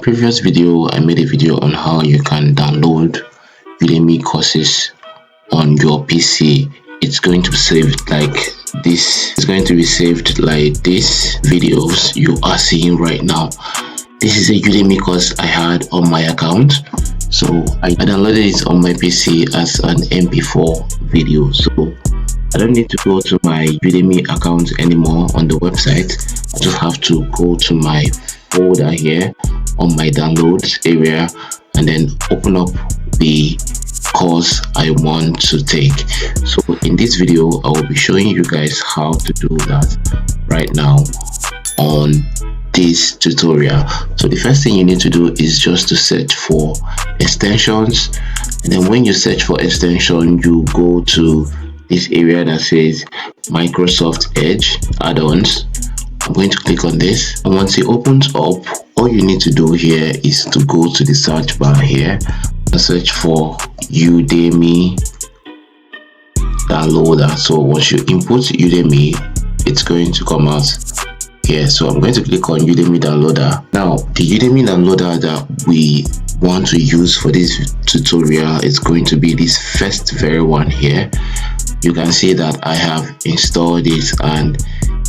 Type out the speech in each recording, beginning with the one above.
previous video, I made a video on how you can download Udemy courses on your PC. It's going to be saved like this. It's going to be saved like this videos you are seeing right now. This is a Udemy course I had on my account, so I downloaded it on my PC as an MP4 video. So I don't need to go to my Udemy account anymore on the website. I just have to go to my folder here on my downloads area and then open up the course I want to take. So in this video, I will be showing you guys how to do that right now on this tutorial. So the first thing you need to do is just to search for extensions, and then when you search for extension, you go to this area that says Microsoft Edge add-ons. I'm going to click on this, and once it opens up, all you need to do here is to go to the search bar here and search for Udemy downloader. So once you input Udemy, it's going to come out here. So I'm going to click on Udemy downloader. Now the Udemy downloader that we want to use for this tutorial is going to be this first very one here. You can see that I have installed it and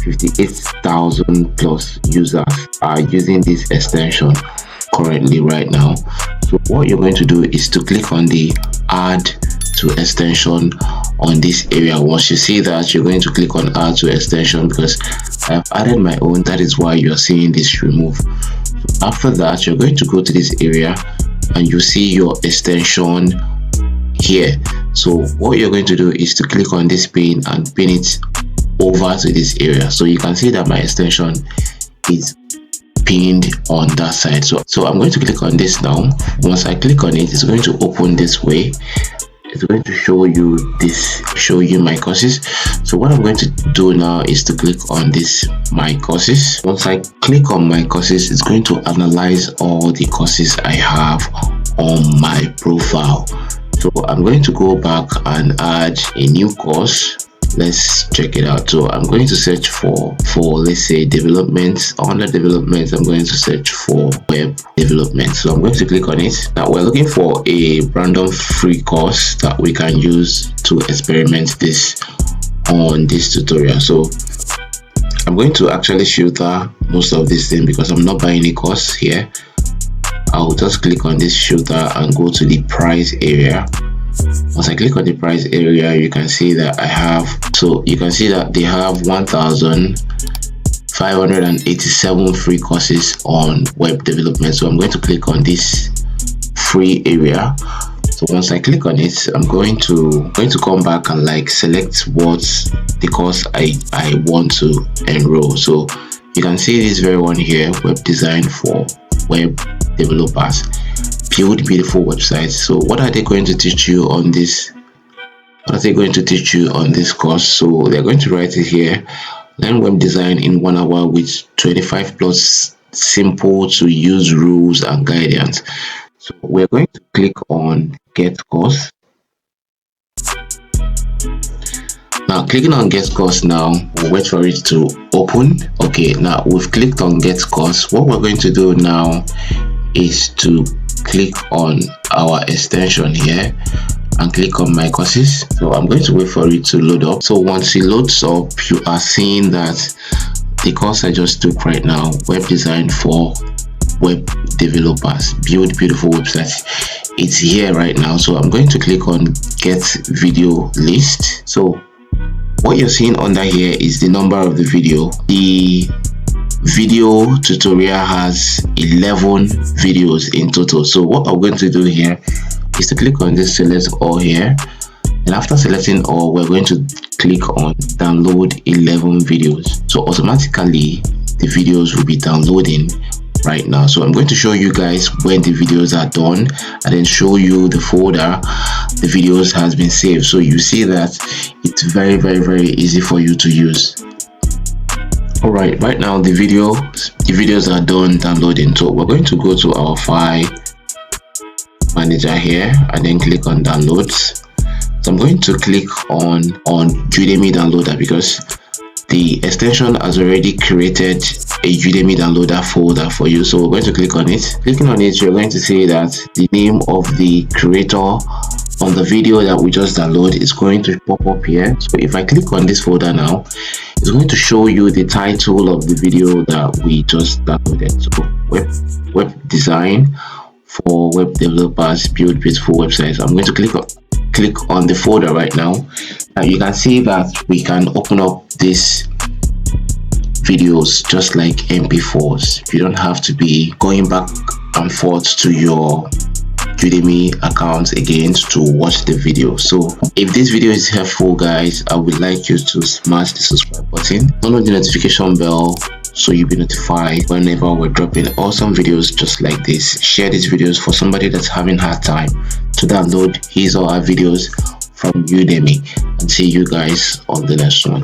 58,000 plus users are using this extension currently right now. So what you're going to do is to click on the add to extension on this area. Once you see that, you're going to click on add to extension because I have added my own. That is why you're seeing this remove. So after that, you're going to go to this area and you see your extension here. So what you're going to do is to click on this pin and pin it over to this area. So you can see that my extension is pinned on that side. So I'm going to click on this now. Once I click on it, it's going to open this way. It's going to show you my courses. So what I'm going to do now is to click on this my courses. Once I click on my courses, it's going to analyze all the courses I have on my profile. So I'm going to go back and add a new course. Let's check it out. So I'm going to search for let's say development. Under development, I'm going to search for web development. So I'm going to click on it. Now we're looking for a random free course that we can use to experiment this on this tutorial. So I'm going to actually filter most of this thing because I'm not buying a course here. I'll just click on this filter and go to the price area. Once I click on the price area, you can see that they have 1,587 free courses on web development. So I'm going to click on this free area. So once I click on it, I'm going to come back and like select what's the course I want to enroll. So you can see this very one here, web design for web developers. Build beautiful websites. So what are they going to teach you on this? What are they going to teach you on this course? So they're going to write it here. Learn web design in 1 hour with 25 plus simple to use rules and guidance. So we're going to click on get course. Now clicking on get course, now we'll wait for it to open. Okay, now we've clicked on get course. What we're going to do now is to click on our extension here and click on my courses. So I'm going to wait for it to load up. So once it loads up, you are seeing that the course I just took right now, web design for web developers, build beautiful websites, it's here right now. So I'm going to click on get video list. So what you're seeing under here is the number of the video. The video tutorial has 11 videos in total. So what I'm going to do here is to click on this select all here, and after selecting all, we're going to click on download 11 videos. So automatically the videos will be downloading right now. So I'm going to show you guys when the videos are done and then show you the folder the videos has been saved. So you see that it's very easy for you to use. Alright, right now the videos are done downloading. So we're going to go to our file manager here and then click on downloads. So I'm going to click on Udemy downloader because the extension has already created a Udemy downloader folder for you. So we're going to click on it. Clicking on it, you're going to see that the name of the creator on the video that we just downloaded is going to pop up here. So if I click on this folder now, it's going to show you the title of the video that we just downloaded. So web design for web developers, build beautiful websites. I'm going to click on the folder right now. Now you can see that we can open up these videos just like MP4s. You don't have to be going back and forth to your Udemy account again to watch the video. So if this video is helpful, guys, I would like you to smash the subscribe button, turn on the notification bell so you'll be notified whenever we're dropping awesome videos just like this. Share these videos for somebody that's having hard time to download his or her videos from Udemy, and see you guys on the next one.